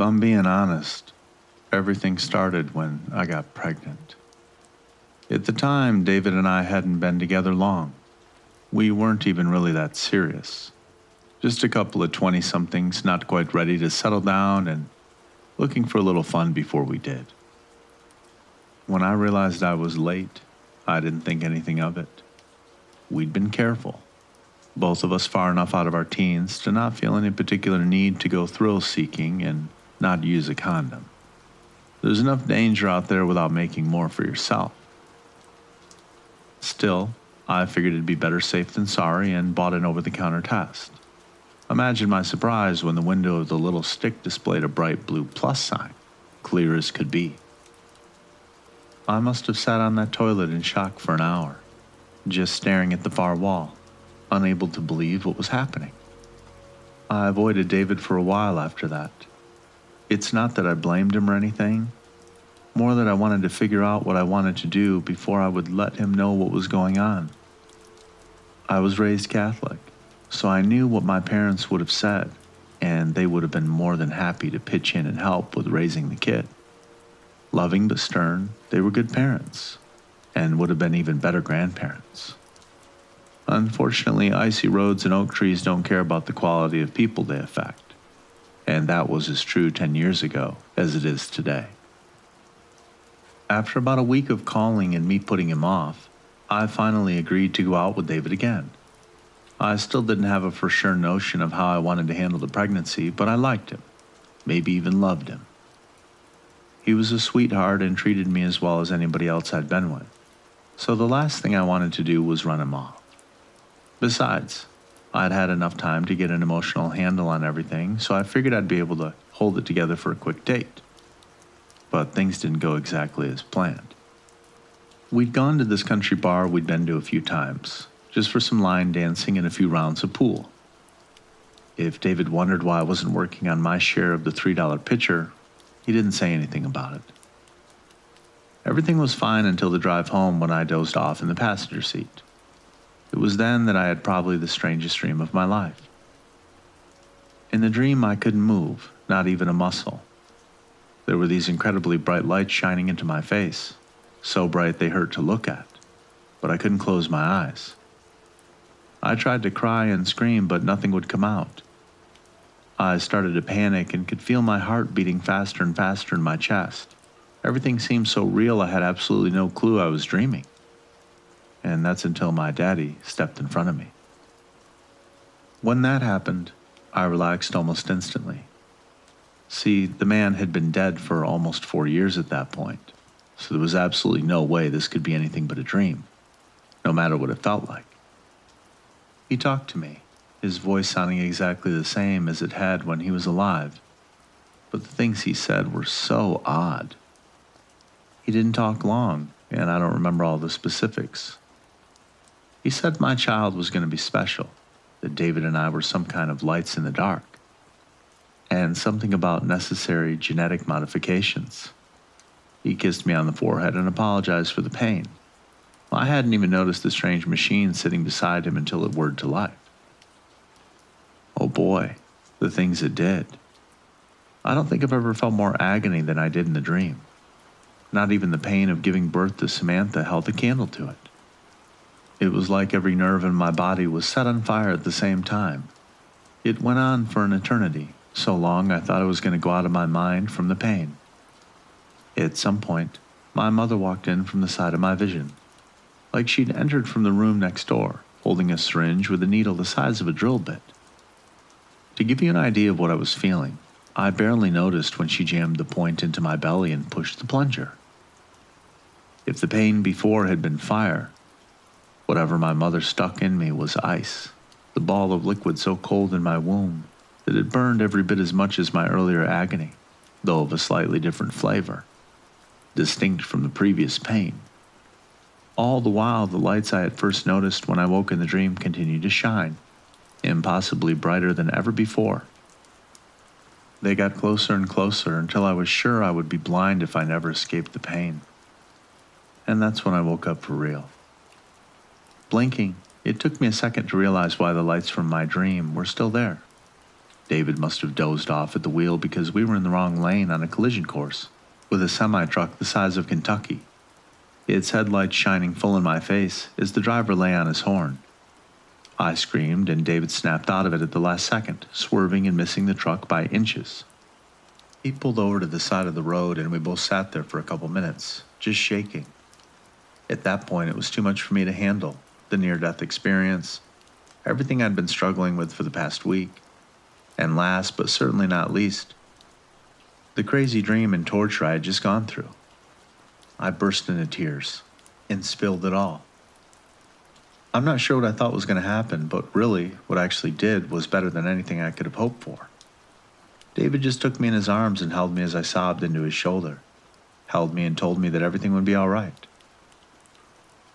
I'm being honest, everything started when I got pregnant. At the time, David and I hadn't been together long. We weren't even really that serious. Just a couple of 20-somethings not quite ready to settle down and looking for a little fun before we did. When I realized I was late, I didn't think anything of it. We'd been careful, both of us far enough out of our teens to not feel any particular need to go thrill-seeking and not use a condom. There's enough danger out there without making more for yourself. Still, I figured it'd be better safe than sorry and bought an over-the-counter test. Imagine my surprise when the window of the little stick displayed a bright blue plus sign, clear as could be. I must have sat on that toilet in shock for an hour, just staring at the far wall, unable to believe what was happening. I avoided David for a while after that. It's not that I blamed him or anything, more that I wanted to figure out what I wanted to do before I would let him know what was going on. I was raised Catholic, so I knew what my parents would have said, and they would have been more than happy to pitch in and help with raising the kid. Loving but stern, they were good parents, and would have been even better grandparents. Unfortunately, icy roads and oak trees don't care about the quality of people they affect, and that was as true 10 years ago as it is today. After about a week of calling and me putting him off, I finally agreed to go out with David again. I still didn't have a for sure notion of how I wanted to handle the pregnancy, but I liked him, maybe even loved him. He was a sweetheart and treated me as well as anybody else I'd been with, so the last thing I wanted to do was run him off. Besides, I'd had enough time to get an emotional handle on everything, so I figured I'd be able to hold it together for a quick date. But things didn't go exactly as planned. We'd gone to this country bar we'd been to a few times, just for some line dancing and a few rounds of pool. If David wondered why I wasn't working on my share of the $3 pitcher, he didn't say anything about it. Everything was fine until the drive home when I dozed off in the passenger seat. It was then that I had probably the strangest dream of my life. In the dream, I couldn't move, not even a muscle. There were these incredibly bright lights shining into my face, so bright they hurt to look at, but I couldn't close my eyes. I tried to cry and scream, but nothing would come out. I started to panic and could feel my heart beating faster and faster in my chest. Everything seemed so real I had absolutely no clue I was dreaming. And that's until my daddy stepped in front of me. When that happened, I relaxed almost instantly. See, the man had been dead for almost 4 years at that point, so there was absolutely no way this could be anything but a dream, no matter what it felt like. He talked to me, his voice sounding exactly the same as it had when he was alive, but the things he said were so odd. He didn't talk long, and I don't remember all the specifics. He said my child was going to be special, that David and I were some kind of lights in the dark, and something about necessary genetic modifications. He kissed me on the forehead and apologized for the pain. I hadn't even noticed the strange machine sitting beside him until it whirred to life. Oh boy, the things it did. I don't think I've ever felt more agony than I did in the dream. Not even the pain of giving birth to Samantha held a candle to it. It was like every nerve in my body was set on fire at the same time. It went on for an eternity, so long I thought I was going to go out of my mind from the pain. At some point, my mother walked in from the side of my vision, like she'd entered from the room next door, holding a syringe with a needle the size of a drill bit. To give you an idea of what I was feeling, I barely noticed when she jammed the point into my belly and pushed the plunger. If the pain before had been fire, whatever my mother stuck in me was ice, the ball of liquid so cold in my womb that it burned every bit as much as my earlier agony, though of a slightly different flavor, distinct from the previous pain. All the while, the lights I had first noticed when I woke in the dream continued to shine, impossibly brighter than ever before. They got closer and closer until I was sure I would be blind if I never escaped the pain. And that's when I woke up for real. Blinking, it took me a second to realize why the lights from my dream were still there. David must have dozed off at the wheel because we were in the wrong lane on a collision course with a semi-truck the size of Kentucky, its headlights shining full in my face as the driver lay on his horn. I screamed and David snapped out of it at the last second, swerving and missing the truck by inches. He pulled over to the side of the road and we both sat there for a couple minutes, just shaking. At that point, it was too much for me to handle. The near-death experience, everything I'd been struggling with for the past week, and last but certainly not least, the crazy dream and torture I had just gone through. I burst into tears and spilled it all. I'm not sure what I thought was going to happen, but really, what I actually did was better than anything I could have hoped for. David just took me in his arms and held me as I sobbed into his shoulder, held me and told me that everything would be all right,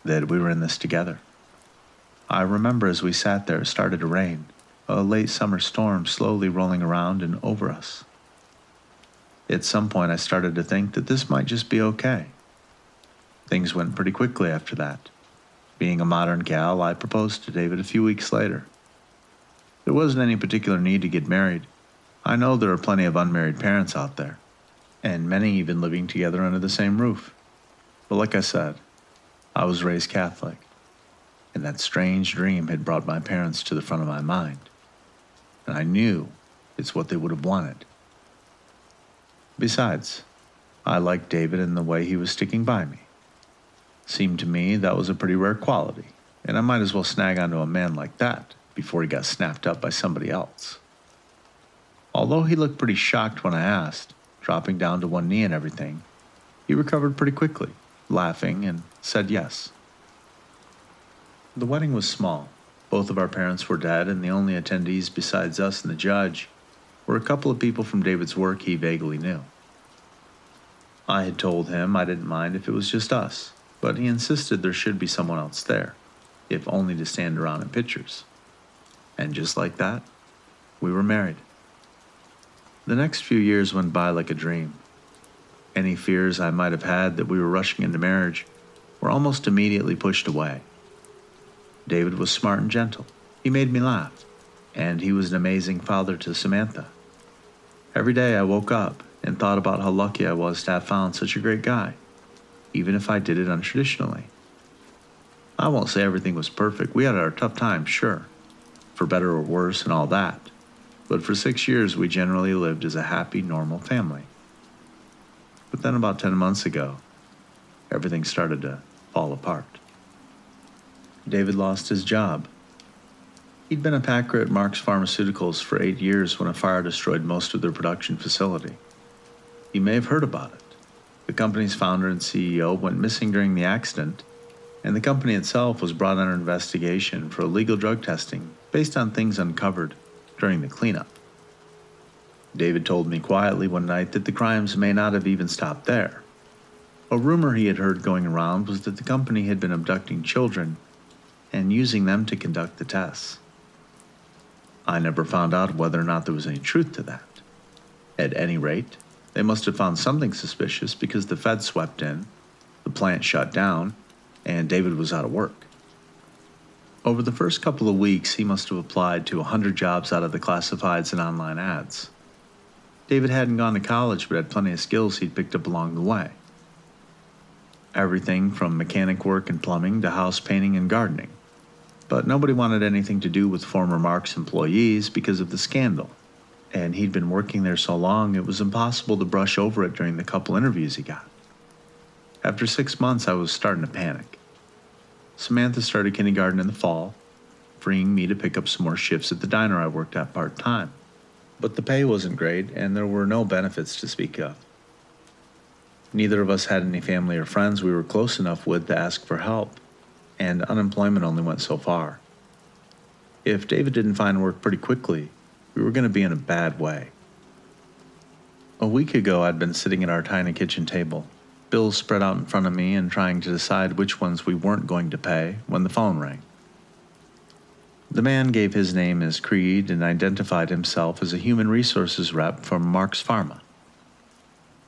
that we were in this together. I remember as we sat there, it started to rain, a late summer storm slowly rolling around and over us. At some point, I started to think that this might just be okay. Things went pretty quickly after that. Being a modern gal, I proposed to David a few weeks later. There wasn't any particular need to get married. I know there are plenty of unmarried parents out there, and many even living together under the same roof. But like I said, I was raised Catholic, and that strange dream had brought my parents to the front of my mind, and I knew it's what they would have wanted. Besides, I liked David and the way he was sticking by me. Seemed to me that was a pretty rare quality, and I might as well snag onto a man like that before he got snapped up by somebody else. Although he looked pretty shocked when I asked, dropping down to one knee and everything, he recovered pretty quickly, laughing, and said yes. The wedding was small. Both of our parents were dead, and the only attendees besides us and the judge were a couple of people from David's work he vaguely knew. I had told him I didn't mind if it was just us, but he insisted there should be someone else there, if only to stand around in pictures. And just like that, we were married. The next few years went by like a dream. Any fears I might have had that we were rushing into marriage were almost immediately pushed away. David was smart and gentle. He made me laugh, and he was an amazing father to Samantha. Every day I woke up and thought about how lucky I was to have found such a great guy, even if I did it untraditionally. I won't say everything was perfect. We had our tough times, sure, for better or worse and all that. But for 6 years, we generally lived as a happy, normal family. But then about 10 months ago, everything started to fall apart. David lost his job. He'd been a packer at Mark's Pharmaceuticals for 8 years when a fire destroyed most of their production facility. You may have heard about it. The company's founder and CEO went missing during the accident, and the company itself was brought under investigation for illegal drug testing based on things uncovered during the cleanup. David told me quietly one night that the crimes may not have even stopped there. A rumor he had heard going around was that the company had been abducting children and using them to conduct the tests. I never found out whether or not there was any truth to that. At any rate, they must have found something suspicious because the feds swept in, the plant shut down, and David was out of work. Over the first couple of weeks, he must have applied to 100 jobs out of the classifieds and online ads. David hadn't gone to college but had plenty of skills he'd picked up along the way. Everything from mechanic work and plumbing to house painting and gardening. But nobody wanted anything to do with former Mark's employees because of the scandal, and he'd been working there so long it was impossible to brush over it during the couple interviews he got. After 6 months, I was starting to panic. Samantha started kindergarten in the fall, freeing me to pick up some more shifts at the diner I worked at part-time. But the pay wasn't great, and there were no benefits to speak of. Neither of us had any family or friends we were close enough with to ask for help, and unemployment only went so far. If David didn't find work pretty quickly, we were going to be in a bad way. A week ago, I'd been sitting at our tiny kitchen table, bills spread out in front of me and trying to decide which ones we weren't going to pay when the phone rang. The man gave his name as Creed and identified himself as a human resources rep from Mark's Pharma.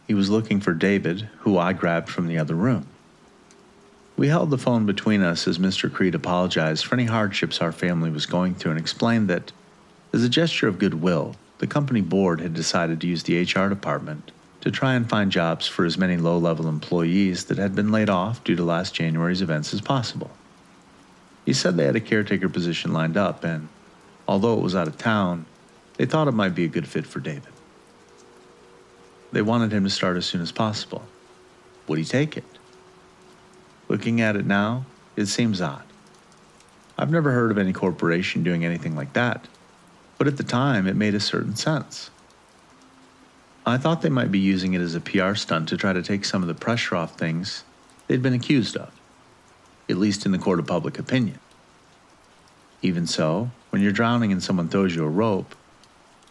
He was looking for David, who I grabbed from the other room. We held the phone between us as Mr. Creed apologized for any hardships our family was going through and explained that, as a gesture of goodwill, The company board had decided to use the HR department to try and find jobs for as many low-level employees that had been laid off due to last January's events as possible. He said they had a caretaker position lined up, and although it was out of town, they thought it might be a good fit for David. They wanted him to start as soon as possible. Would he take it? Looking at it now, it seems odd. I've never heard of any corporation doing anything like that, but at the time it made a certain sense. I thought they might be using it as a PR stunt to try to take some of the pressure off things they'd been accused of, at least in the court of public opinion. Even so, when you're drowning and someone throws you a rope,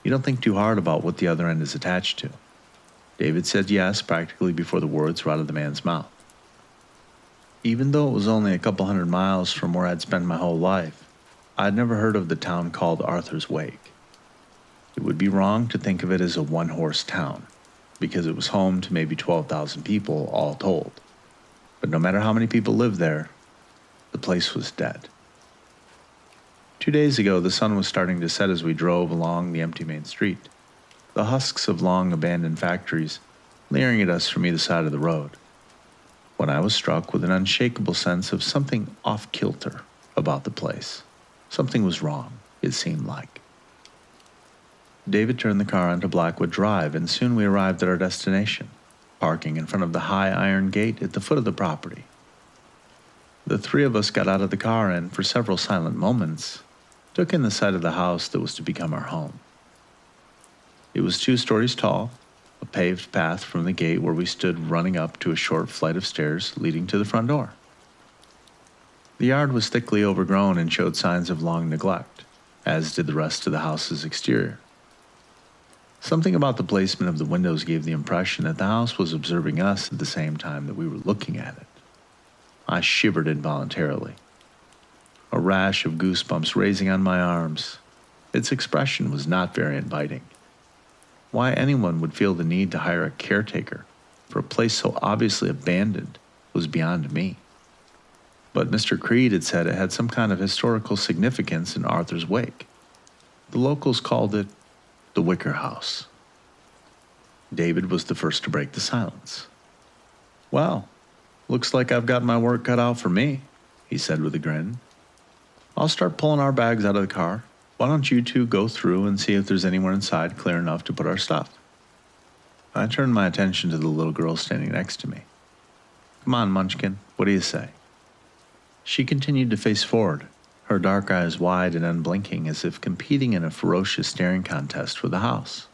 you don't think too hard about what the other end is attached to. David said yes practically before the words were out of the man's mouth. Even though it was only a couple 100 miles from where I'd spent my whole life, I'd never heard of the town called Arthur's Wake. It would be wrong to think of it as a one-horse town, because it was home to maybe 12,000 people all told. But no matter how many people lived there, the place was dead. 2 days ago, the sun was starting to set as we drove along the empty main street, the husks of long abandoned factories leering at us from either side of the road, when I was struck with an unshakable sense of something off-kilter about the place. Something was wrong, it seemed like. David turned the car onto Blackwood Drive, and soon we arrived at our destination, parking in front of the high iron gate at the foot of the property. The three of us got out of the car and, for several silent moments, took in the sight of the house that was to become our home. It was 2 stories tall, a paved path from the gate where we stood running up to a short flight of stairs leading to the front door. The yard was thickly overgrown and showed signs of long neglect, as did the rest of the house's exterior. Something about the placement of the windows gave the impression that the house was observing us at the same time that we were looking at it. I shivered involuntarily, a rash of goosebumps raising on my arms. Its expression was not very inviting. Why anyone would feel the need to hire a caretaker for a place so obviously abandoned was beyond me. But Mr. Creed had said it had some kind of historical significance in Arthur's Wake. The locals called it the Wicker House. David was the first to break the silence. "Well, looks like I've got my work cut out for me," he said with a grin. "I'll start pulling our bags out of the car. Why don't you two go through and see if there's anywhere inside clear enough to put our stuff?" I turned my attention to the little girl standing next to me. "Come on, Munchkin, what do you say?" She continued to face forward, her dark eyes wide and unblinking as if competing in a ferocious staring contest with the house.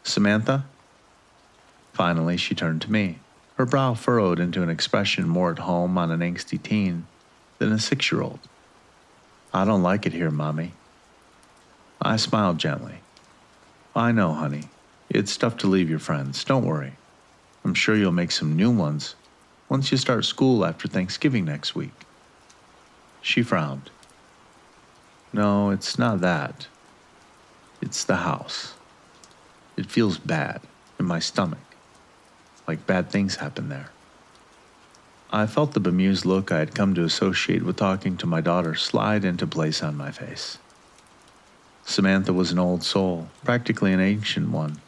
"Samantha?" Finally, she turned to me, her brow furrowed into an expression more at home on an angsty teen than a 6-year-old. "I don't like it here, Mommy." I smiled gently. "I know, honey. It's tough to leave your friends. Don't worry. I'm sure you'll make some new ones once you start school after Thanksgiving next week." She frowned. "No, it's not that. It's the house. It feels bad in my stomach, like bad things happen there." I felt the bemused look I had come to associate with talking to my daughter slide into place on my face. Samantha was an old soul, practically an ancient one.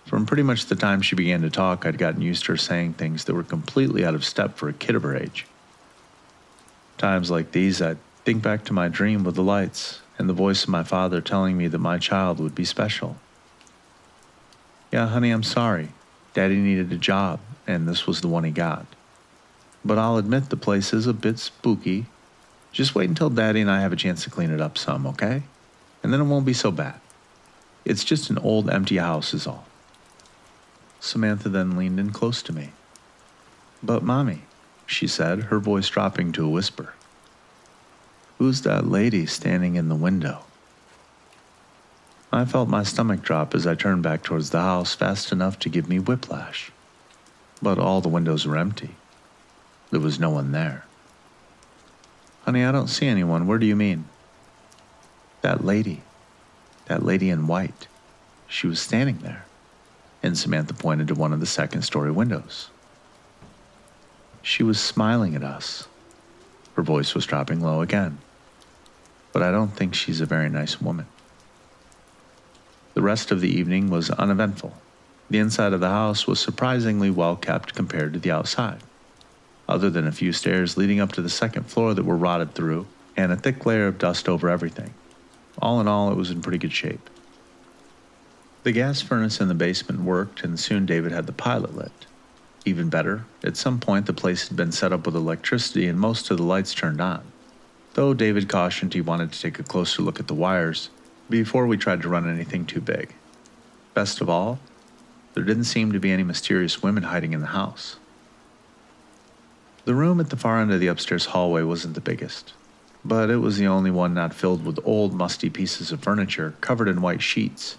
From pretty much the time she began to talk, I'd gotten used to her saying things that were completely out of step for a kid of her age. Times like these, I'd think back to my dream with the lights and the voice of my father telling me that my child would be special. "Yeah, honey, I'm sorry. Daddy needed a job, and this was the one he got. But I'll admit the place is a bit spooky. Just wait until Daddy and I have a chance to clean it up some, okay? And then it won't be so bad. It's just an old empty house is all." Samantha then leaned in close to me. "But Mommy," she said, her voice dropping to a whisper, "who's that lady standing in the window?" I felt my stomach drop as I turned back towards the house fast enough to give me whiplash. But all the windows were empty. There was no one there. "Honey, I don't see anyone. Where do you mean?" That lady in white. She was standing there." And Samantha pointed to one of the second-story windows. "She was smiling at us." Her voice was dropping low again. "But I don't think she's a very nice woman." The rest of the evening was uneventful. The inside of the house was surprisingly well kept compared to the outside, other than a few stairs leading up to the second floor that were rotted through, and a thick layer of dust over everything. All in all, it was in pretty good shape. The gas furnace in the basement worked, and soon David had the pilot lit. Even better, at some point the place had been set up with electricity and most of the lights turned on, though David cautioned he wanted to take a closer look at the wires before we tried to run anything too big. Best of all, there didn't seem to be any mysterious women hiding in the house. The room at the far end of the upstairs hallway wasn't the biggest, but it was the only one not filled with old, musty pieces of furniture covered in white sheets,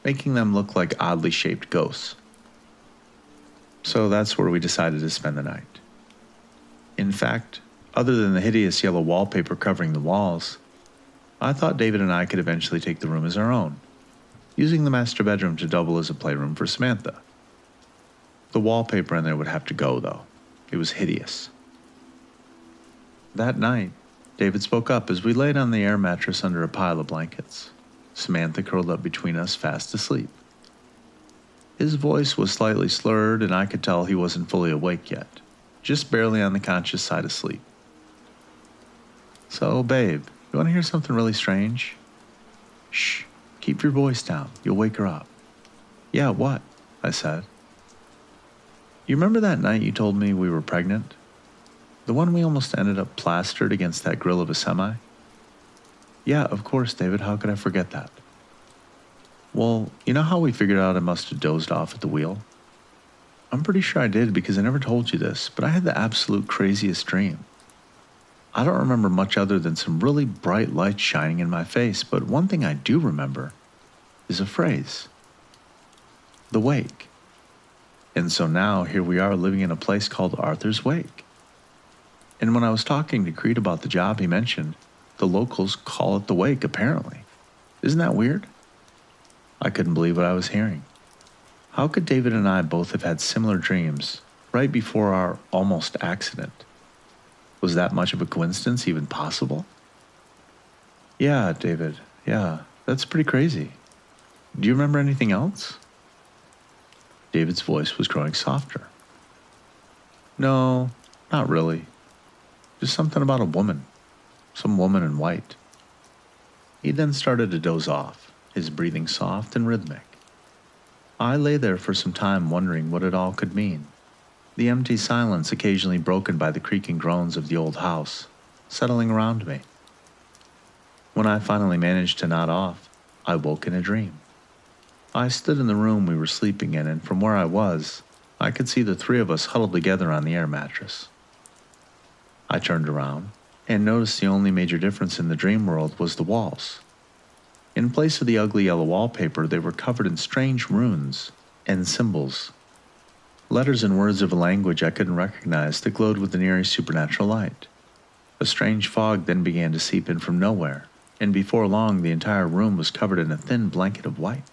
making them look like oddly shaped ghosts. So that's where we decided to spend the night. In fact, other than the hideous yellow wallpaper covering the walls, I thought David and I could eventually take the room as our own, using the master bedroom to double as a playroom for Samantha. The wallpaper in there would have to go, though. It was hideous. That night, David spoke up as we laid on the air mattress under a pile of blankets, Samantha curled up between us, fast asleep. His voice was slightly slurred, and I could tell he wasn't fully awake yet, just barely on the conscious side of sleep. "So, babe, you want to hear something really strange?" "Shh, keep your voice down. You'll wake her up." "Yeah, what?" I said. "You remember that night you told me we were pregnant? The one we almost ended up plastered against that grill of a semi?" "Yeah, of course, David. How could I forget that?" "Well, you know how we figured out I must have dozed off at the wheel?" "I'm pretty sure I did because I never told you this, but I had the absolute craziest dream. I don't remember much other than some really bright lights shining in my face, but one thing I do remember is a phrase. The Wake. And so now here we are living in a place called Arthur's Wake. And when I was talking to Creed about the job he mentioned, the locals call it the Wake, apparently. Isn't that weird?" I couldn't believe what I was hearing. How could David and I both have had similar dreams right before our almost accident? Was that much of a coincidence even possible? "Yeah, David, yeah, that's pretty crazy. Do you remember anything else?" David's voice was growing softer. "No, not really. Just something about a woman. Some woman in white." He then started to doze off, his breathing soft and rhythmic. I lay there for some time wondering what it all could mean, the empty silence occasionally broken by the creaking groans of the old house, settling around me. When I finally managed to nod off, I woke in a dream. I stood in the room we were sleeping in, and from where I was, I could see the three of us huddled together on the air mattress. I turned around and noticed the only major difference in the dream world was the walls. In place of the ugly yellow wallpaper, they were covered in strange runes and symbols. Letters and words of a language I couldn't recognize that glowed with an eerie supernatural light. A strange fog then began to seep in from nowhere, and before long the entire room was covered in a thin blanket of white.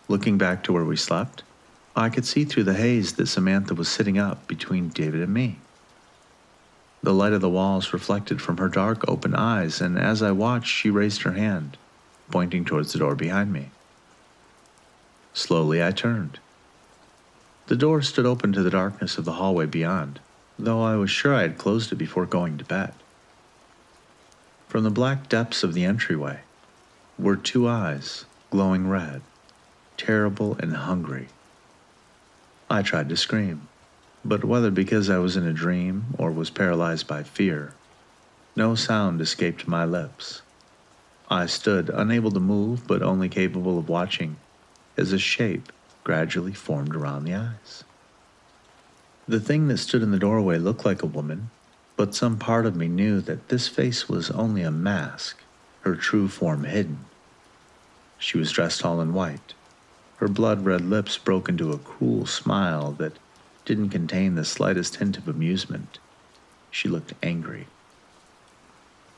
Looking back to where we slept, I could see through the haze that Samantha was sitting up between David and me. The light of the walls reflected from her dark, open eyes, and as I watched, she raised her hand, pointing towards the door behind me. Slowly, I turned. The door stood open to the darkness of the hallway beyond, though I was sure I had closed it before going to bed. From the black depths of the entryway were two eyes, glowing red, terrible and hungry. I tried to scream, but whether because I was in a dream or was paralyzed by fear, no sound escaped my lips. I stood, unable to move, but only capable of watching as a shape gradually formed around the eyes. The thing that stood in the doorway looked like a woman, but some part of me knew that this face was only a mask, her true form hidden. She was dressed all in white. Her blood-red lips broke into a cruel smile that didn't contain the slightest hint of amusement. She looked angry.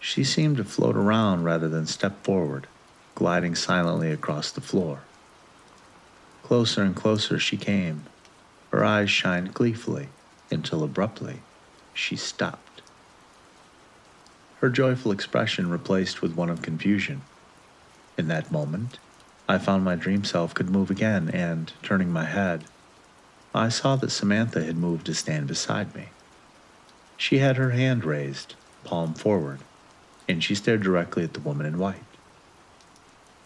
She seemed to float around rather than step forward, gliding silently across the floor. Closer and closer she came. Her eyes shined gleefully, until abruptly she stopped. Her joyful expression replaced with one of confusion. In that moment, I found my dream self could move again, and, turning my head, I saw that Samantha had moved to stand beside me. She had her hand raised, palm forward, and she stared directly at the woman in white.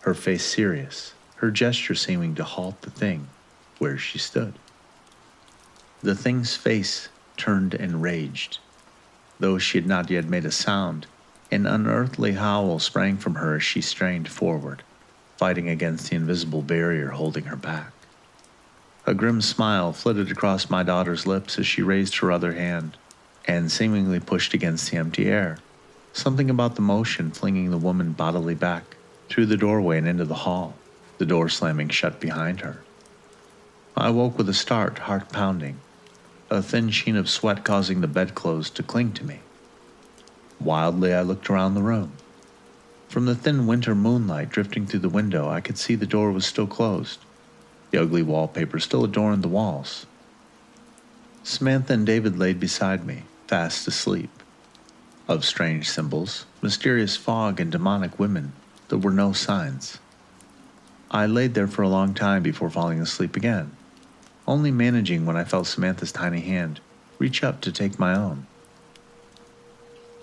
Her face serious, her gesture seeming to halt the thing where she stood. The thing's face turned enraged. Though she had not yet made a sound, an unearthly howl sprang from her as she strained forward, fighting against the invisible barrier holding her back. A grim smile flitted across my daughter's lips as she raised her other hand and seemingly pushed against the empty air, something about the motion flinging the woman bodily back through the doorway and into the hall, the door slamming shut behind her. I woke with a start, heart pounding, a thin sheen of sweat causing the bedclothes to cling to me. Wildly, I looked around the room. From the thin winter moonlight drifting through the window, I could see the door was still closed. The ugly wallpaper still adorned the walls. Samantha and David laid beside me, fast asleep. Of strange symbols, mysterious fog, and demonic women, there were no signs. I laid there for a long time before falling asleep again, only managing when I felt Samantha's tiny hand reach up to take my own.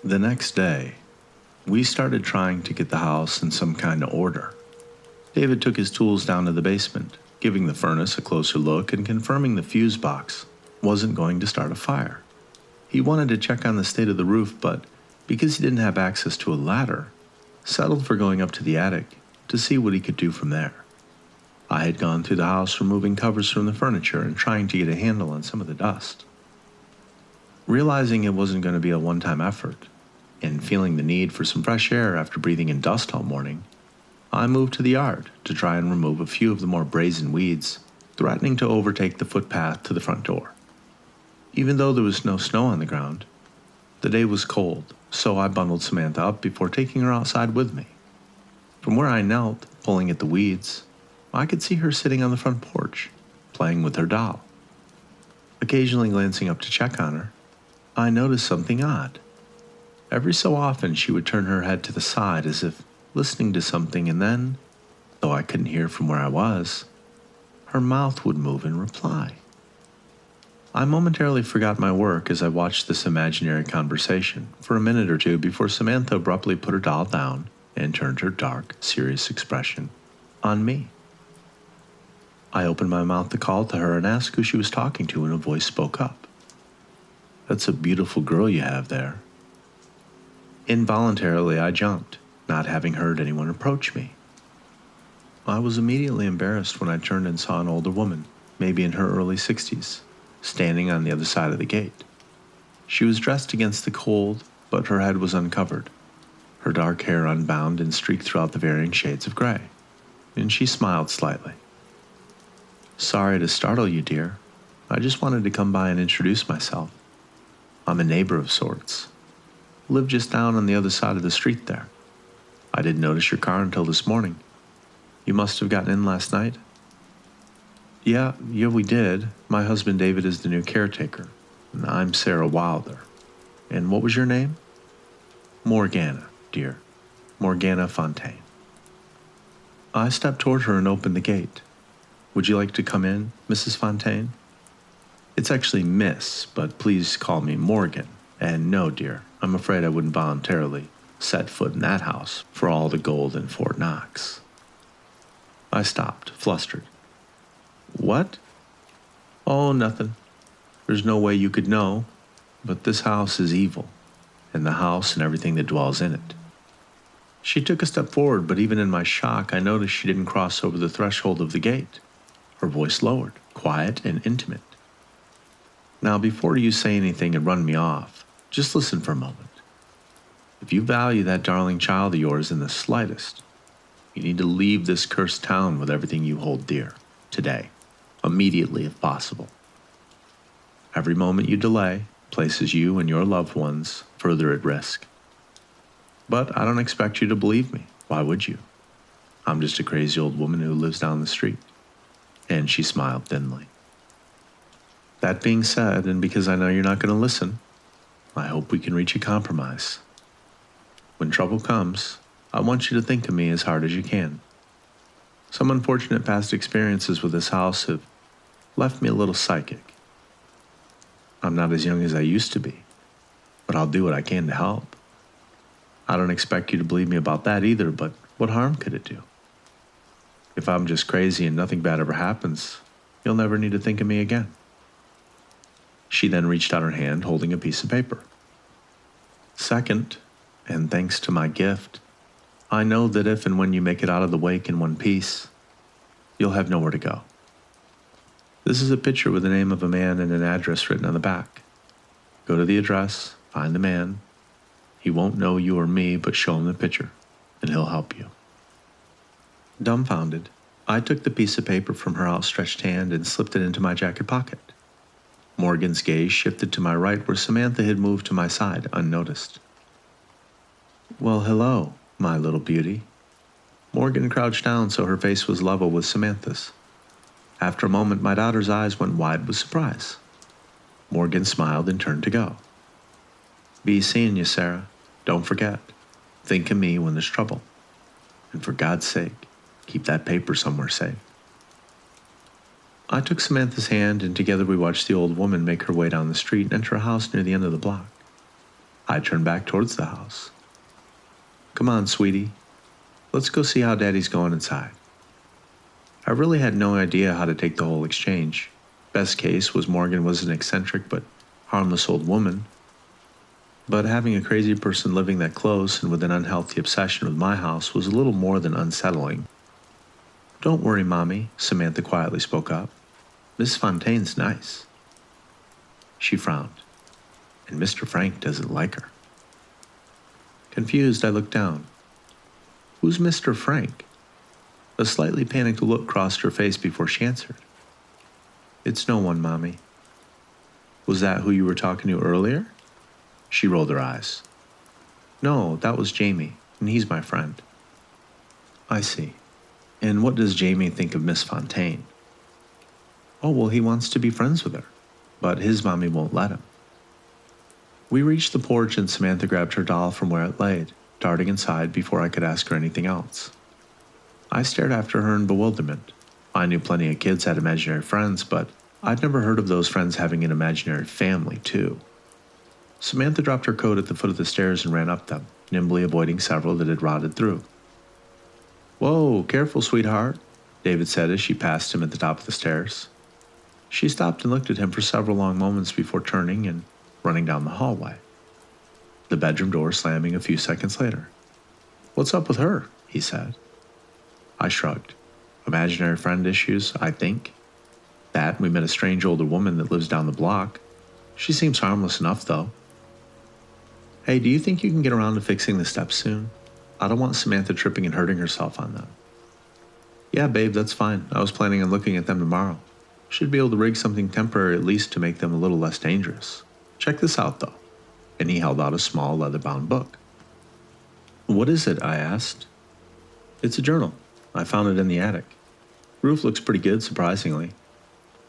The next day, we started trying to get the house in some kind of order. David took his tools down to the basement, giving the furnace a closer look and confirming the fuse box wasn't going to start a fire. He wanted to check on the state of the roof, but because he didn't have access to a ladder, settled for going up to the attic to see what he could do from there. I had gone through the house removing covers from the furniture and trying to get a handle on some of the dust. Realizing it wasn't going to be a one-time effort, and feeling the need for some fresh air after breathing in dust all morning, I moved to the yard to try and remove a few of the more brazen weeds, threatening to overtake the footpath to the front door. Even though there was no snow on the ground, the day was cold, so I bundled Samantha up before taking her outside with me. From where I knelt, pulling at the weeds, I could see her sitting on the front porch, playing with her doll. Occasionally glancing up to check on her, I noticed something odd. Every so often she would turn her head to the side as if listening to something, and then, though I couldn't hear from where I was, her mouth would move in reply. I momentarily forgot my work as I watched this imaginary conversation for a minute or two before Samantha abruptly put her doll down and turned her dark, serious expression on me. I opened my mouth to call to her and ask who she was talking to, and a voice spoke up. "That's a beautiful girl you have there." Involuntarily, I jumped, not having heard anyone approach me. I was immediately embarrassed when I turned and saw an older woman, maybe in her early 60s, standing on the other side of the gate. She was dressed against the cold, but her head was uncovered, her dark hair unbound and streaked throughout the varying shades of gray, and she smiled slightly. "Sorry to startle you, dear. I just wanted to come by and introduce myself. I'm a neighbor of sorts. Live just down on the other side of the street there. I didn't notice your car until this morning. You must have gotten in last night?" Yeah, we did. My husband David is the new caretaker. And I'm Sarah Wilder. And what was your name?" "Morgana, dear. Morgana Fontaine." I stepped toward her and opened the gate. "Would you like to come in, Mrs. Fontaine?" "It's actually Miss, but please call me Morgan. And no, dear, I'm afraid I wouldn't voluntarily set foot in that house for all the gold in Fort Knox." I stopped, flustered. "What?" "Oh, nothing. There's no way you could know, but this house is evil, and the house and everything that dwells in it." She took a step forward, but even in my shock, I noticed she didn't cross over the threshold of the gate. Her voice lowered, quiet and intimate. "Now, before you say anything and run me off, just listen for a moment. If you value that darling child of yours in the slightest, you need to leave this cursed town with everything you hold dear, today, immediately if possible. Every moment you delay places you and your loved ones further at risk. But I don't expect you to believe me. Why would you? I'm just a crazy old woman who lives down the street." And she smiled thinly. "That being said, and because I know you're not going to listen, I hope we can reach a compromise. When trouble comes, I want you to think of me as hard as you can. Some unfortunate past experiences with this house have left me a little psychic. I'm not as young as I used to be, but I'll do what I can to help. I don't expect you to believe me about that either, but what harm could it do? If I'm just crazy and nothing bad ever happens, you'll never need to think of me again. She then reached out her hand holding a piece of paper. Second, and thanks to my gift, I know that if and when you make it out of the wake in one piece, you'll have nowhere to go. This is a picture with the name of a man and an address written on the back. Go to the address, find the man. He won't know you or me, but show him the picture, and he'll help you. Dumbfounded, I took the piece of paper from her outstretched hand and slipped it into my jacket pocket. Morgan's gaze shifted to my right where Samantha had moved to my side, unnoticed. Well, hello, my little beauty. Morgan crouched down so her face was level with Samantha's. After a moment, my daughter's eyes went wide with surprise. Morgan smiled and turned to go. Be seeing you, Sarah. Don't forget. Think of me when there's trouble. And for God's sake, keep that paper somewhere safe. I took Samantha's hand, and together we watched the old woman make her way down the street and enter a house near the end of the block. I turned back towards the house. Come on, sweetie. Let's go see how Daddy's going inside. I really had no idea how to take the whole exchange. Best case was Morgan was an eccentric but harmless old woman. But having a crazy person living that close and with an unhealthy obsession with my house was a little more than unsettling. Don't worry, Mommy, Samantha quietly spoke up. Miss Fontaine's nice. She frowned, and Mr. Frank doesn't like her. Confused, I looked down. Who's Mr. Frank? A slightly panicked look crossed her face before she answered. It's no one, Mommy. Was that who you were talking to earlier? She rolled her eyes. No, that was Jamie, and he's my friend. I see. And what does Jamie think of Miss Fontaine? Oh, well, he wants to be friends with her, but his mommy won't let him. We reached the porch and Samantha grabbed her doll from where it laid, darting inside before I could ask her anything else. I stared after her in bewilderment. I knew plenty of kids had imaginary friends, but I'd never heard of those friends having an imaginary family, too. Samantha dropped her coat at the foot of the stairs and ran up them, nimbly avoiding several that had rotted through. Whoa, careful, sweetheart, David said as she passed him at the top of the stairs. She stopped and looked at him for several long moments before turning and running down the hallway, the bedroom door slamming a few seconds later. What's up with her? He said. I shrugged. Imaginary friend issues, I think. That, we met a strange older woman that lives down the block. She seems harmless enough, though. Hey, do you think you can get around to fixing the steps soon? I don't want Samantha tripping and hurting herself on them. Yeah, babe, that's fine. I was planning on looking at them tomorrow. Should be able to rig something temporary at least to make them a little less dangerous. Check this out, though. And he held out a small leather-bound book. What is it? I asked. It's a journal. I found it in the attic. Roof looks pretty good, surprisingly.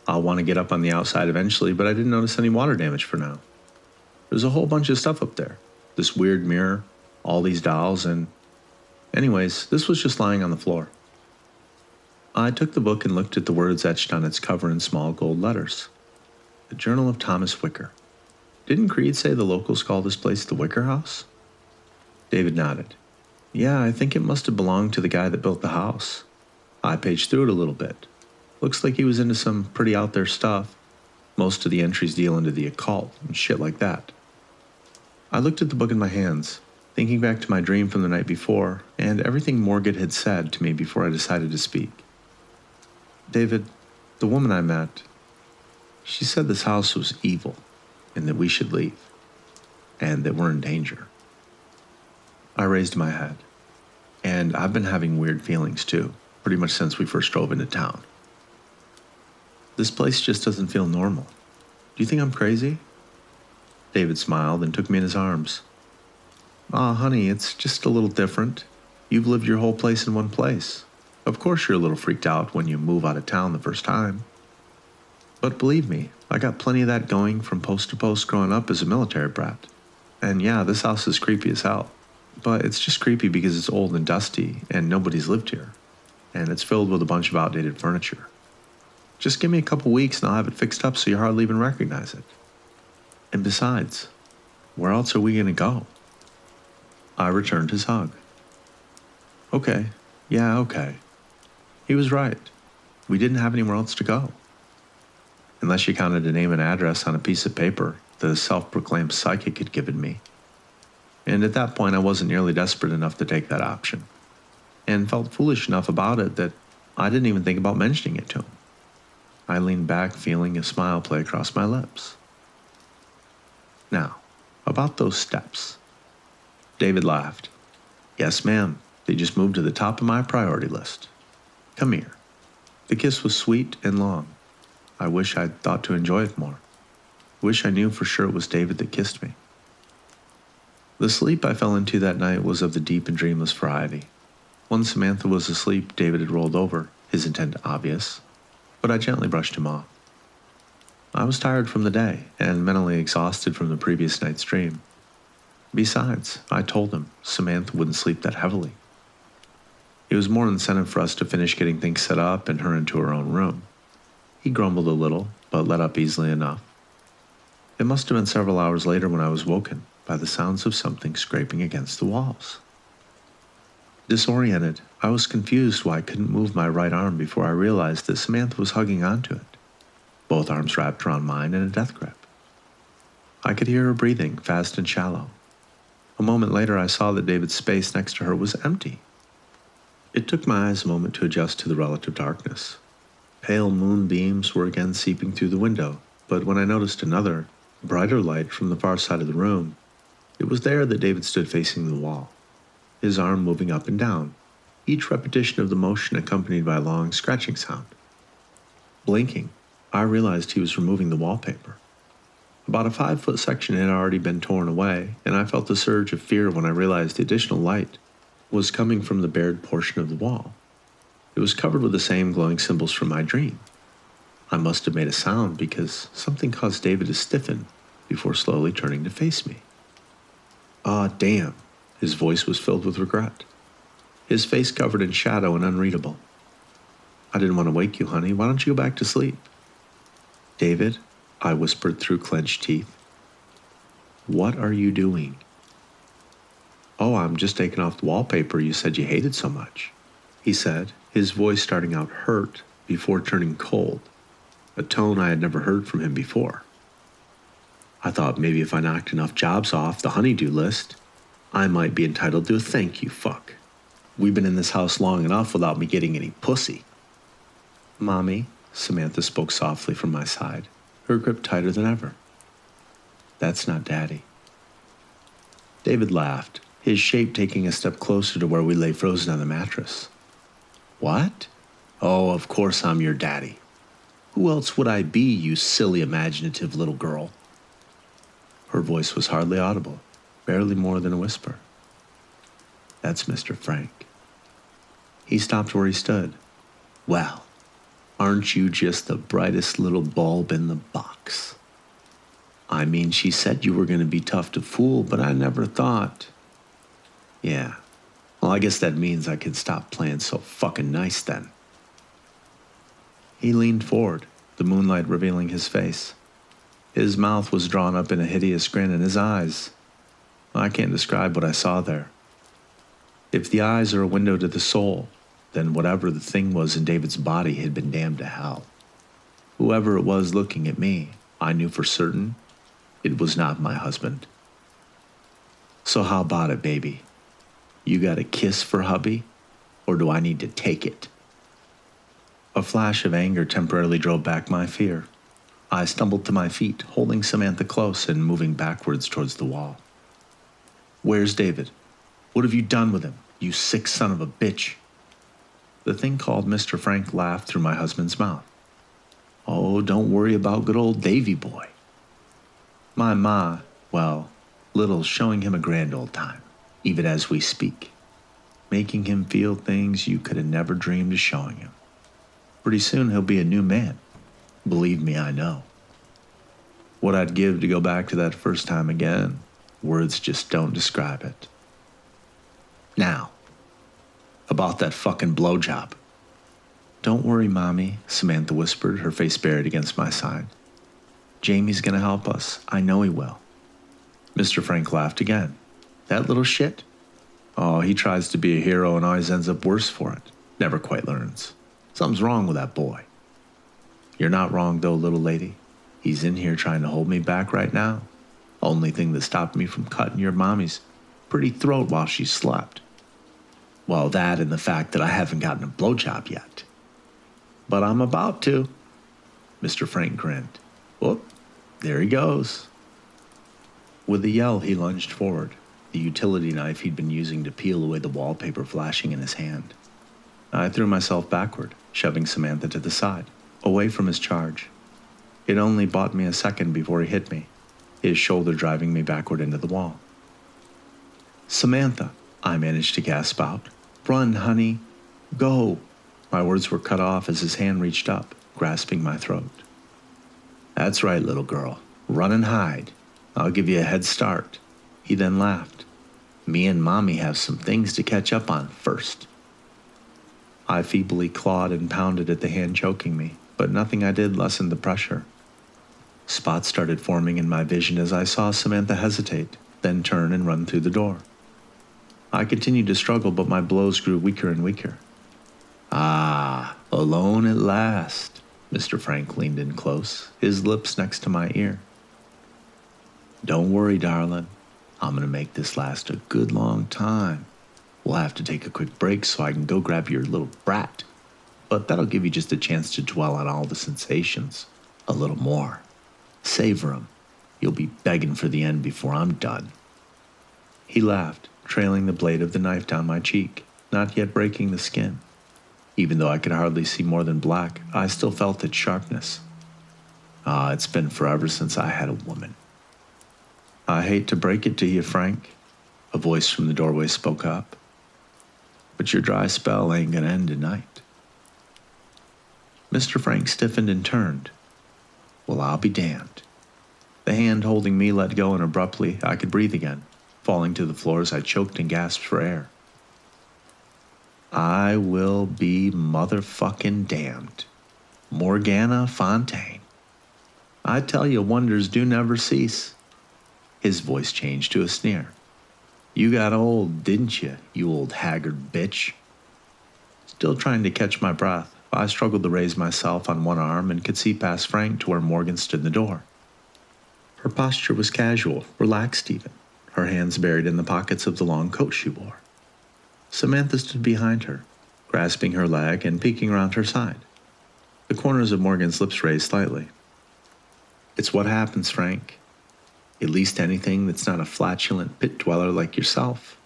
I'll want to get up on the outside eventually, but I didn't notice any water damage for now. There's a whole bunch of stuff up there. This weird mirror, all these dolls, and... Anyways, this was just lying on the floor. I took the book and looked at the words etched on its cover in small gold letters. The Journal of Thomas Wicker. Didn't Creed say the locals call this place the Wicker House? David nodded. Yeah, I think it must have belonged to the guy that built the house. I paged through it a little bit. Looks like he was into some pretty out there stuff. Most of the entries deal into the occult and shit like that. I looked at the book in my hands, thinking back to my dream from the night before and everything Morgan had said to me before I decided to speak. David, the woman I met, she said this house was evil and that we should leave and that we're in danger. I raised my head, and I've been having weird feelings too, pretty much since we first drove into town. This place just doesn't feel normal. Do you think I'm crazy? David smiled and took me in his arms. Aw, honey, it's just a little different. You've lived your whole place in one place. Of course you're a little freaked out when you move out of town the first time. But believe me, I got plenty of that going from post to post growing up as a military brat. And yeah, this house is creepy as hell. But it's just creepy because it's old and dusty and nobody's lived here. and it's filled with a bunch of outdated furniture. Just give me a couple weeks and I'll have it fixed up so you hardly even recognize it. And besides, where else are we going to go? I returned his hug. Okay, yeah, okay. He was right. We didn't have anywhere else to go. Unless you counted a name and address on a piece of paper that a self-proclaimed psychic had given me. And at that point, I wasn't nearly desperate enough to take that option, and felt foolish enough about it that I didn't even think about mentioning it to him. I leaned back, feeling a smile play across my lips. Now, about those steps. David laughed. Yes, ma'am. They just moved to the top of my priority list. Come here. The kiss was sweet and long. I wish I'd thought to enjoy it more. Wish I knew for sure it was David that kissed me. The sleep I fell into that night was of the deep and dreamless variety. When Samantha was asleep, David had rolled over, his intent obvious, but I gently brushed him off. I was tired from the day and mentally exhausted from the previous night's dream. Besides, I told him Samantha wouldn't sleep that heavily. It was more incentive for us to finish getting things set up and her into her own room. He grumbled a little, but let up easily enough. It must have been several hours later when I was woken by the sounds of something scraping against the walls. Disoriented, I was confused why I couldn't move my right arm before I realized that Samantha was hugging onto it, both arms wrapped around mine in a death grip. I could hear her breathing, fast and shallow. A moment later, I saw that David's space next to her was empty. It took my eyes a moment to adjust to the relative darkness. Pale moonbeams were again seeping through the window, but when I noticed another, brighter light from the far side of the room, it was there that David stood facing the wall, his arm moving up and down, each repetition of the motion accompanied by a long scratching sound. Blinking, I realized he was removing the wallpaper. About a 5-foot section had already been torn away, and I felt a surge of fear when I realized the additional light was coming from the bared portion of the wall. It was covered with the same glowing symbols from my dream. I must have made a sound because something caused David to stiffen before slowly turning to face me. Ah, damn. His voice was filled with regret. His face covered in shadow and unreadable. I didn't want to wake you, honey. Why don't you go back to sleep? David, I whispered through clenched teeth. What are you doing? Oh, I'm just taking off the wallpaper you said you hated so much, he said, his voice starting out hurt before turning cold, a tone I had never heard from him before. I thought maybe if I knocked enough jobs off the honey-do list, I might be entitled to a thank you fuck. We've been in this house long enough without me getting any pussy. Mommy, Samantha spoke softly from my side, her grip tighter than ever. That's not Daddy. David laughed, his shape taking a step closer to where we lay frozen on the mattress. What? Oh, of course I'm your daddy. Who else would I be, you silly imaginative little girl? Her voice was hardly audible, barely more than a whisper. That's Mr. Frank. He stopped where he stood. Well, aren't you just the brightest little bulb in the box? I mean, she said you were going to be tough to fool, but I never thought. Yeah, well, I guess that means I can stop playing so fucking nice then. He leaned forward, the moonlight revealing his face. His mouth was drawn up in a hideous grin, and his eyes. I can't describe what I saw there. If the eyes are a window to the soul, then whatever the thing was in David's body had been damned to hell. Whoever it was looking at me, I knew for certain it was not my husband. So how about it, baby? You got a kiss for hubby, or do I need to take it? A flash of anger temporarily drove back my fear. I stumbled to my feet, holding Samantha close and moving backwards towards the wall. Where's David? What have you done with him, you sick son of a bitch? The thing called Mr. Frank laughed through my husband's mouth. Oh, don't worry about good old Davy boy. My ma, well, Little's showing him a grand old time, even as we speak, making him feel things you could have never dreamed of showing him. Pretty soon he'll be a new man. Believe me, I know. What I'd give to go back to that first time again, words just don't describe it. Now, about that fucking blowjob. Don't worry, Mommy, Samantha whispered, her face buried against my side. Jamie's gonna help us. I know he will. Mr. Frank laughed again. That little shit? Oh, he tries to be a hero and always ends up worse for it. Never quite learns. Something's wrong with that boy. You're not wrong, though, little lady. He's in here trying to hold me back right now. Only thing that stopped me from cutting your mommy's pretty throat while she slept. Well, that and the fact that I haven't gotten a blowjob yet. But I'm about to. Mr. Frank grinned. Whoop, there he goes. With a yell, he lunged forward, the utility knife he'd been using to peel away the wallpaper flashing in his hand. I threw myself backward, shoving Samantha to the side, away from his charge. It only bought me a second before he hit me, his shoulder driving me backward into the wall. Samantha, I managed to gasp out. Run, honey. Go. My words were cut off as his hand reached up, grasping my throat. That's right, little girl. Run and hide. I'll give you a head start. He then laughed. Me and Mommy have some things to catch up on first. I feebly clawed and pounded at the hand choking me, but nothing I did lessened the pressure. Spots started forming in my vision as I saw Samantha hesitate, then turn and run through the door. I continued to struggle, but my blows grew weaker and weaker. Ah, alone at last. Mr. Frank leaned in close, his lips next to my ear. Don't worry, darling. I'm going to make this last a good long time. We'll have to take a quick break so I can go grab your little brat. But that'll give you just a chance to dwell on all the sensations. A little more. Savor 'em. You'll be begging for the end before I'm done. He laughed, trailing the blade of the knife down my cheek, not yet breaking the skin. Even though I could hardly see more than black, I still felt its sharpness. Ah, it's been forever since I had a woman. I hate to break it to you, Frank, a voice from the doorway spoke up. But your dry spell ain't gonna end tonight. Mr. Frank stiffened and turned. Well, I'll be damned. The hand holding me let go, and abruptly I could breathe again, falling to the floor as I choked and gasped for air. I will be motherfucking damned. Morgana Fontaine. I tell you, wonders do never cease. His voice changed to a sneer. You got old, didn't you, you old haggard bitch? Still trying to catch my breath, I struggled to raise myself on one arm and could see past Frank to where Morgan stood in the door. Her posture was casual, relaxed even, her hands buried in the pockets of the long coat she wore. Samantha stood behind her, grasping her leg and peeking around her side. The corners of Morgan's lips raised slightly. It's what happens, Frank. At least anything that's not a flatulent pit dweller like yourself.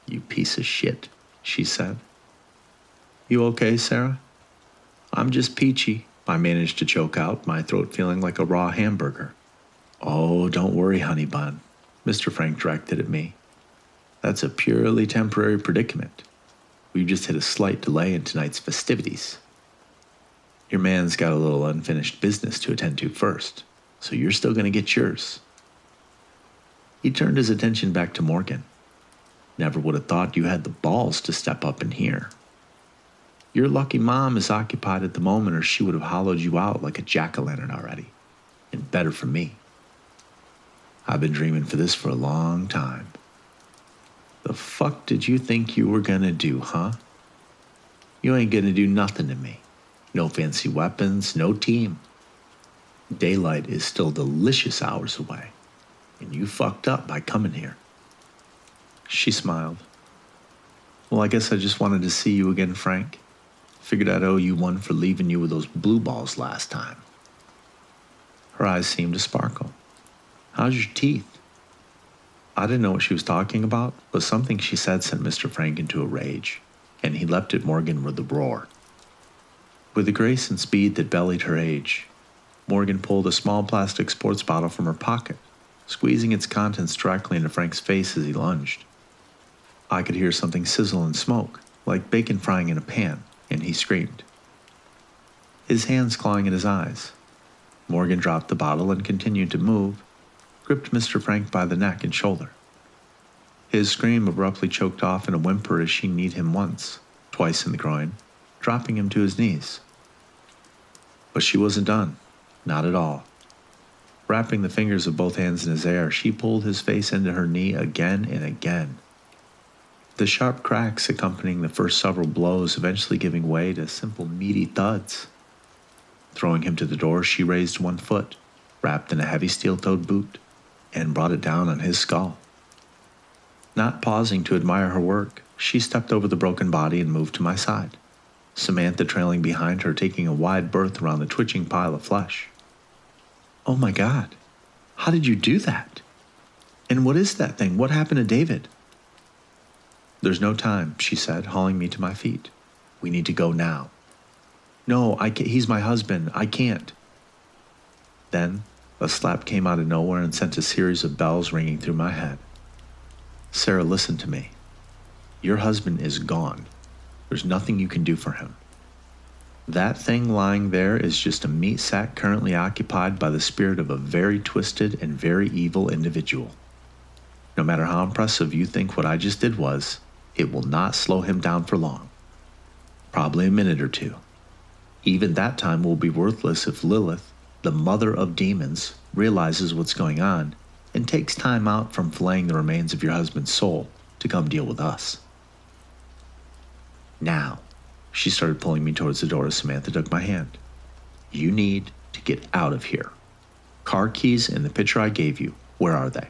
You piece of shit, she said. You okay, Sarah? I'm just peachy, I managed to choke out, my throat feeling like a raw hamburger. Oh, don't worry, honey bun, Mr. Frank directed at me. That's a purely temporary predicament. We've just hit a slight delay in tonight's festivities. Your man's got a little unfinished business to attend to first, so you're still going to get yours. He turned his attention back to Morgan. Never would have thought you had the balls to step up in here. Your lucky mom is occupied at the moment, or she would have hollowed you out like a jack-o'-lantern already. And better for me. I've been dreaming for this for a long time. The fuck did you think you were gonna do, huh? You ain't gonna do nothing to me. No fancy weapons, no team. Daylight is still delicious hours away, and you fucked up by coming here. She smiled. Well, I guess I just wanted to see you again, Frank. Figured I'd owe you one for leaving you with those blue balls last time. Her eyes seemed to sparkle. How's your teeth? I didn't know what she was talking about, but something she said sent Mr. Frank into a rage, and he leapt at Morgan with a roar. With the grace and speed that bellied her age, Morgan pulled a small plastic sports bottle from her pocket, squeezing its contents directly into Frank's face as he lunged. I could hear something sizzle and smoke, like bacon frying in a pan, and he screamed. His hands clawing at his eyes. Morgan dropped the bottle and continued to move, gripped Mr. Frank by the neck and shoulder. His scream abruptly choked off in a whimper as she kneed him once, twice in the groin, dropping him to his knees. But she wasn't done. Not at all. Wrapping the fingers of both hands in his hair, she pulled his face into her knee again and again. The sharp cracks accompanying the first several blows eventually giving way to simple meaty thuds. Throwing him to the door, she raised one foot, wrapped in a heavy steel-toed boot, and brought it down on his skull. Not pausing to admire her work, she stepped over the broken body and moved to my side, Samantha trailing behind her, taking a wide berth around the twitching pile of flesh. "Oh my God, how did you do that? And what is that thing? What happened to David?" "There's no time," she said, hauling me to my feet. "We need to go now." "No, I can't. He's my husband. I can't." Then a slap came out of nowhere and sent a series of bells ringing through my head. "Sarah, listen to me. Your husband is gone. There's nothing you can do for him. That thing lying there is just a meat sack currently occupied by the spirit of a very twisted and very evil individual. No matter how impressive you think what I just did was, it will not slow him down for long. Probably a minute or two. Even that time will be worthless if Lilith, the mother of demons, realizes what's going on and takes time out from filleting the remains of your husband's soul to come deal with us. Now," she started pulling me towards the door as Samantha took my hand. "You need to get out of here. Car keys and the picture I gave you, where are they?"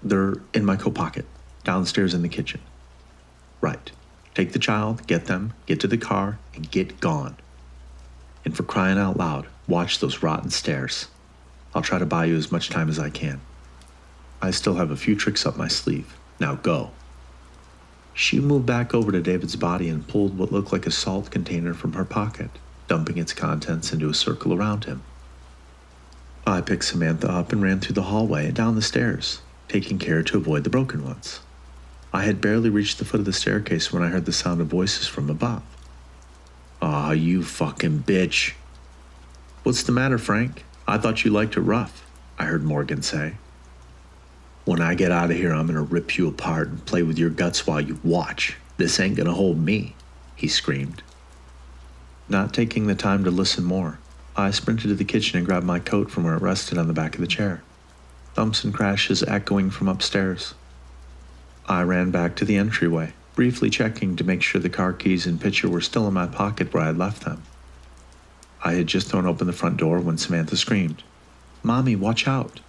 "They're in my coat pocket, downstairs in the kitchen." "Right. Take the child, get them, get to the car, and get gone. And for crying out loud, watch those rotten stairs. I'll try to buy you as much time as I can. I still have a few tricks up my sleeve. Now go." She moved back over to David's body and pulled what looked like a salt container from her pocket, dumping its contents into a circle around him. I picked Samantha up and ran through the hallway and down the stairs, taking care to avoid the broken ones. I had barely reached the foot of the staircase when I heard the sound of voices from above. "Aw, you fucking bitch." "What's the matter, Frank? I thought you liked it rough," I heard Morgan say. "When I get out of here, I'm gonna rip you apart and play with your guts while you watch. This ain't gonna hold me," he screamed. Not taking the time to listen more, I sprinted to the kitchen and grabbed my coat from where it rested on the back of the chair, thumps and crashes echoing from upstairs. I ran back to the entryway, briefly checking to make sure the car keys and picture were still in my pocket where I had left them. I had just thrown open the front door when Samantha screamed, "Mommy, watch out."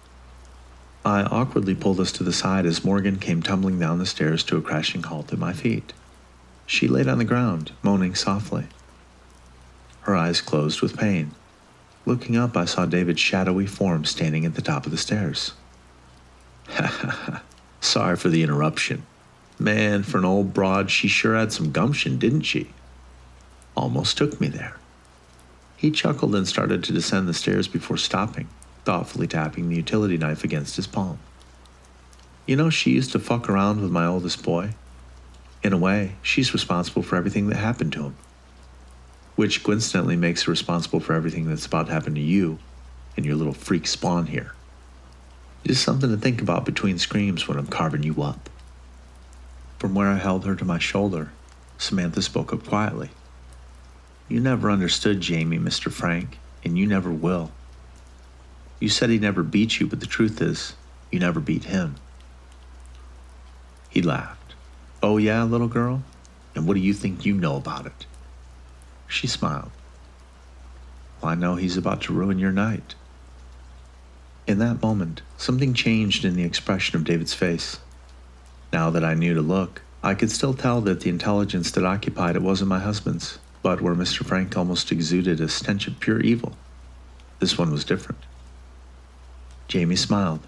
I awkwardly pulled us to the side as Morgan came tumbling down the stairs to a crashing halt at my feet. She laid on the ground, moaning softly. Her eyes closed with pain. Looking up, I saw David's shadowy form standing at the top of the stairs. "Ha ha ha. Sorry for the interruption. Man, for an old broad, she sure had some gumption, didn't she? Almost took me there." He chuckled and started to descend the stairs before stopping, thoughtfully tapping the utility knife against his palm. "You know, she used to fuck around with my oldest boy. In a way, she's responsible for everything that happened to him. Which coincidentally makes her responsible for everything that's about to happen to you and your little freak spawn here. Just something to think about between screams when I'm carving you up." From where I held her to my shoulder, Samantha spoke up quietly. "You never understood Jamie, Mr. Frank, and you never will. You said he never beat you, but the truth is, you never beat him." He laughed. "Oh yeah, little girl? And what do you think you know about it?" She smiled. "Well, I know he's about to ruin your night." In that moment, something changed in the expression of David's face. Now that I knew to look, I could still tell that the intelligence that occupied it wasn't my husband's, but where Mr. Frank almost exuded a stench of pure evil, this one was different. Jamie smiled.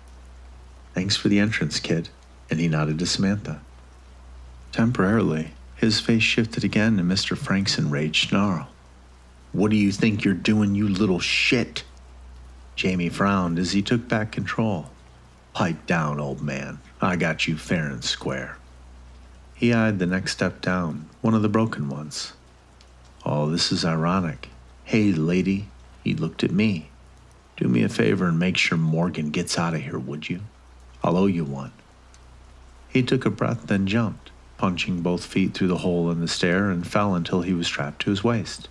"Thanks for the entrance, kid," and he nodded to Samantha. Temporarily, his face shifted again to Mr. Frank's enraged snarl. "What do you think you're doing, you little shit?" Jamie frowned as he took back control. "Pipe down, old man. I got you fair and square." He eyed the next step down, one of the broken ones. "Oh, this is ironic. Hey, lady," he looked at me. "Do me a favor and make sure Morgan gets out of here, would you? I'll owe you one." He took a breath, then jumped, punching both feet through the hole in the stair and fell until he was strapped to his waist.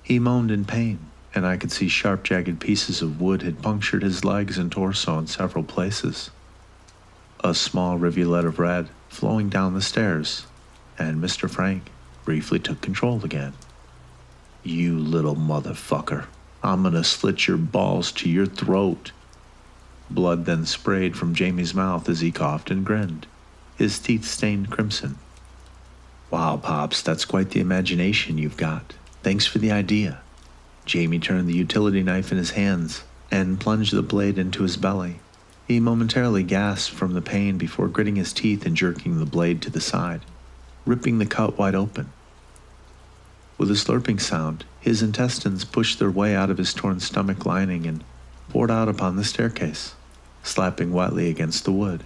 He moaned in pain, and I could see sharp, jagged pieces of wood had punctured his legs and torso in several places. A small rivulet of red flowing down the stairs, and Mr. Frank briefly took control again. "You little motherfucker, I'm gonna slit your balls to your throat." Blood then sprayed from Jamie's mouth as he coughed and grinned, his teeth stained crimson. "Wow, Pops, that's quite the imagination you've got. Thanks for the idea." Jamie turned the utility knife in his hands and plunged the blade into his belly. He momentarily gasped from the pain before gritting his teeth and jerking the blade to the side, ripping the cut wide open. With a slurping sound, his intestines pushed their way out of his torn stomach lining and poured out upon the staircase, slapping wetly against the wood.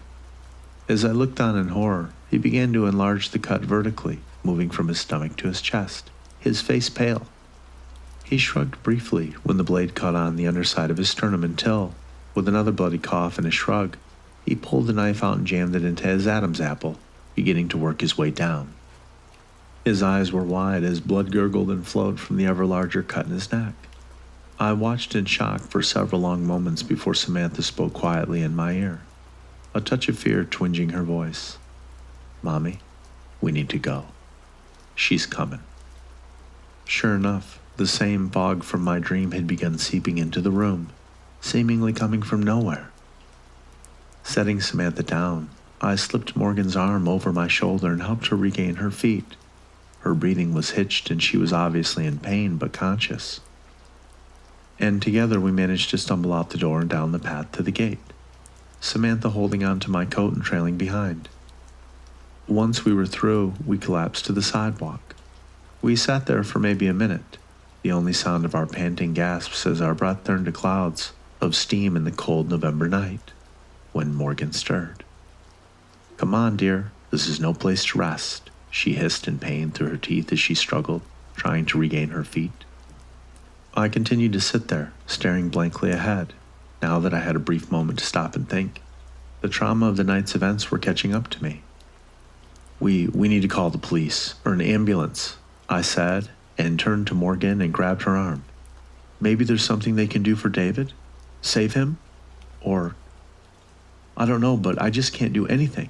As I looked on in horror, he began to enlarge the cut vertically, moving from his stomach to his chest, his face pale. He shrugged briefly when the blade caught on the underside of his sternum until, with another bloody cough and a shrug, he pulled the knife out and jammed it into his Adam's apple, beginning to work his way down. His eyes were wide as blood gurgled and flowed from the ever larger cut in his neck. I watched in shock for several long moments before Samantha spoke quietly in my ear, a touch of fear twinging her voice. "Mommy, we need to go. She's coming." Sure enough, the same fog from my dream had begun seeping into the room, seemingly coming from nowhere. Setting Samantha down, I slipped Morgan's arm over my shoulder and helped her regain her feet. Her breathing was hitched and she was obviously in pain but conscious. And together we managed to stumble out the door and down the path to the gate, Samantha holding on to my coat and trailing behind. Once we were through, we collapsed to the sidewalk. We sat there for maybe a minute, the only sound of our panting gasps as our breath turned to clouds of steam in the cold November night, when Morgan stirred. "Come on, dear, this is no place to rest," she hissed in pain through her teeth as she struggled, trying to regain her feet. I continued to sit there, staring blankly ahead, now that I had a brief moment to stop and think. The trauma of the night's events were catching up to me. We need to call the police, or an ambulance," I said, and turned to Morgan and grabbed her arm. "Maybe there's something they can do for David? Save him? Or... I don't know, but I just can't do anything."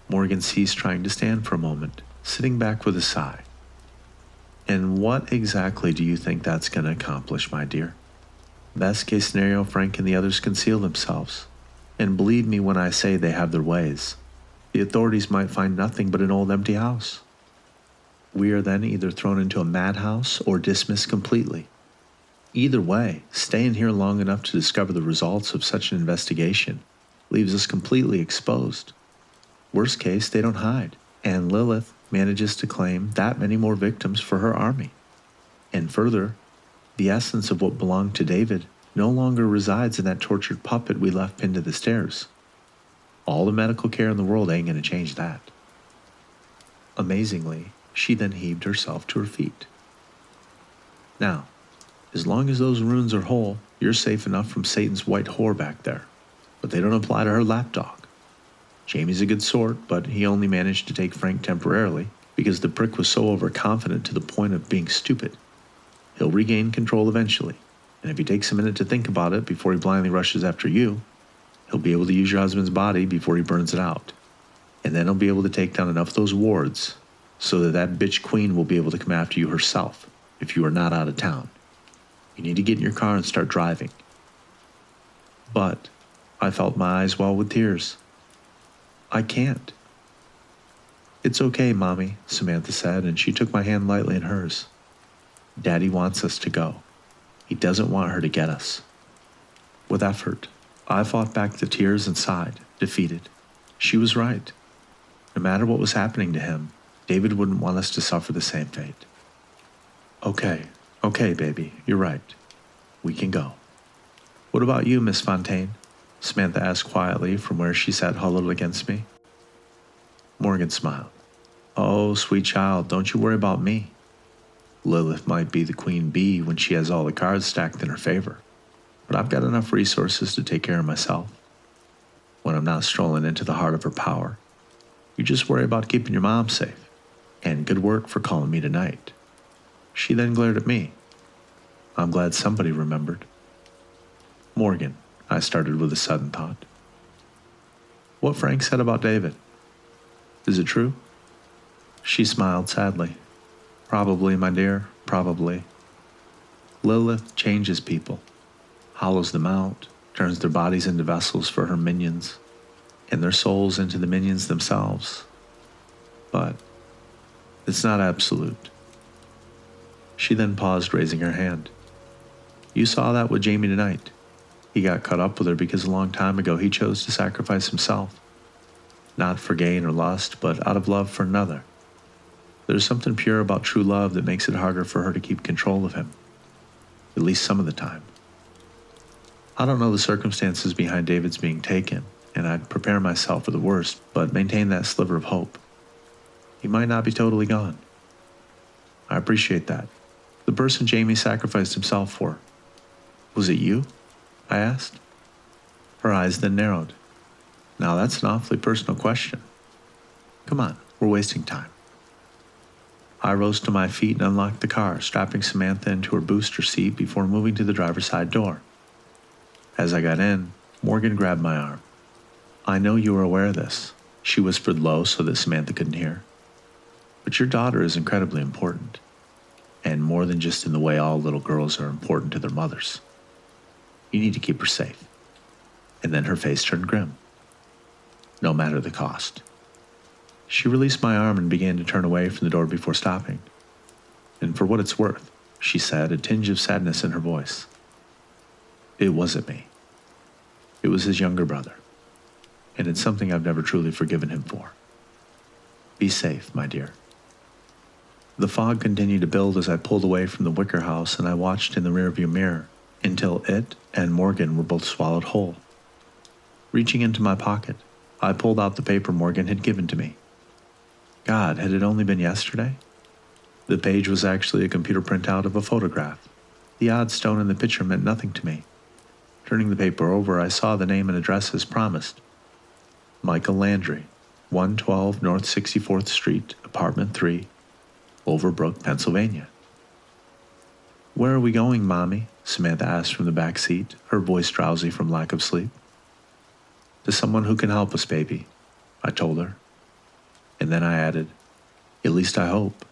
Morgan ceased trying to stand for a moment, sitting back with a sigh. "And what exactly do you think that's going to accomplish, my dear? Best case scenario, Frank and the others conceal themselves. And believe me when I say they have their ways. The authorities might find nothing but an old empty house. We are then either thrown into a madhouse or dismissed completely. Either way, staying here long enough to discover the results of such an investigation leaves us completely exposed. Worst case, they don't hide, and Lilith manages to claim that many more victims for her army. And further, the essence of what belonged to David no longer resides in that tortured puppet we left pinned to the stairs. All the medical care in the world ain't going to change that." Amazingly, she then heaved herself to her feet. "Now, as long as those runes are whole, you're safe enough from Satan's white whore back there, but they don't apply to her lapdog. Jamie's a good sort, but he only managed to take Frank temporarily because the prick was so overconfident to the point of being stupid. He'll regain control eventually, and if he takes a minute to think about it before he blindly rushes after you, he'll be able to use your husband's body before he burns it out. And then he'll be able to take down enough of those wards so that bitch queen will be able to come after you herself if you are not out of town. You need to get in your car and start driving." But I felt my eyes well with tears. "I can't." "It's okay, Mommy," Samantha said, and she took my hand lightly in hers. "Daddy wants us to go. He doesn't want her to get us." With effort, I fought back the tears and sighed, defeated. She was right. No matter what was happening to him, David wouldn't want us to suffer the same fate. Okay, baby, you're right. We can go." "What about you, Miss Fontaine?" Samantha asked quietly from where she sat huddled against me. Morgan smiled. "Oh, sweet child, don't you worry about me. Lilith might be the queen bee when she has all the cards stacked in her favor, but I've got enough resources to take care of myself. When I'm not strolling into the heart of her power, You just worry about keeping your mom safe. And good work for calling me tonight." She then glared at me. I'm glad somebody remembered. "Morgan," I started with a sudden thought. "What Frank said about David, is it true?" She smiled sadly. "Probably, my dear, probably. Lilith changes people, hollows them out, turns their bodies into vessels for her minions, and their souls into the minions themselves. But it's not absolute." She then paused, raising her hand. "You saw that with Jamie tonight. He got caught up with her because a long time ago he chose to sacrifice himself. Not for gain or lust, but out of love for another. There's something pure about true love that makes it harder for her to keep control of him. At least some of the time. I don't know the circumstances behind David's being taken, and I'd prepare myself for the worst, but maintain that sliver of hope. He might not be totally gone. I appreciate that. The person Jamie sacrificed himself for. Was it you?" I asked. Her eyes then narrowed. "Now that's an awfully personal question. Come on, we're wasting time." I rose to my feet and unlocked the car, strapping Samantha into her booster seat before moving to the driver's side door. As I got in, Morgan grabbed my arm. "I know you are aware of this," she whispered low so that Samantha couldn't hear. "But your daughter is incredibly important, and more than just in the way all little girls are important to their mothers. You need to keep her safe." And then her face turned grim. "No matter the cost." She released my arm and began to turn away from the door before stopping. "And for what it's worth," she said, a tinge of sadness in her voice, "it wasn't me. It was his younger brother. And it's something I've never truly forgiven him for. Be safe, my dear." The fog continued to build as I pulled away from the Wicker house, and I watched in the rearview mirror until it and Morgan were both swallowed whole. Reaching into my pocket, I pulled out the paper Morgan had given to me. God, had it only been yesterday? The page was actually a computer printout of a photograph. The odd stone in the picture meant nothing to me. Turning the paper over, I saw the name and address as promised. Michael Landry, 112 North 64th Street, Apartment 3, Overbrook, Pennsylvania. "Where are we going, Mommy?" Samantha asked from the back seat, her voice drowsy from lack of sleep. "To someone who can help us, baby," I told her. And then I added, "At least I hope."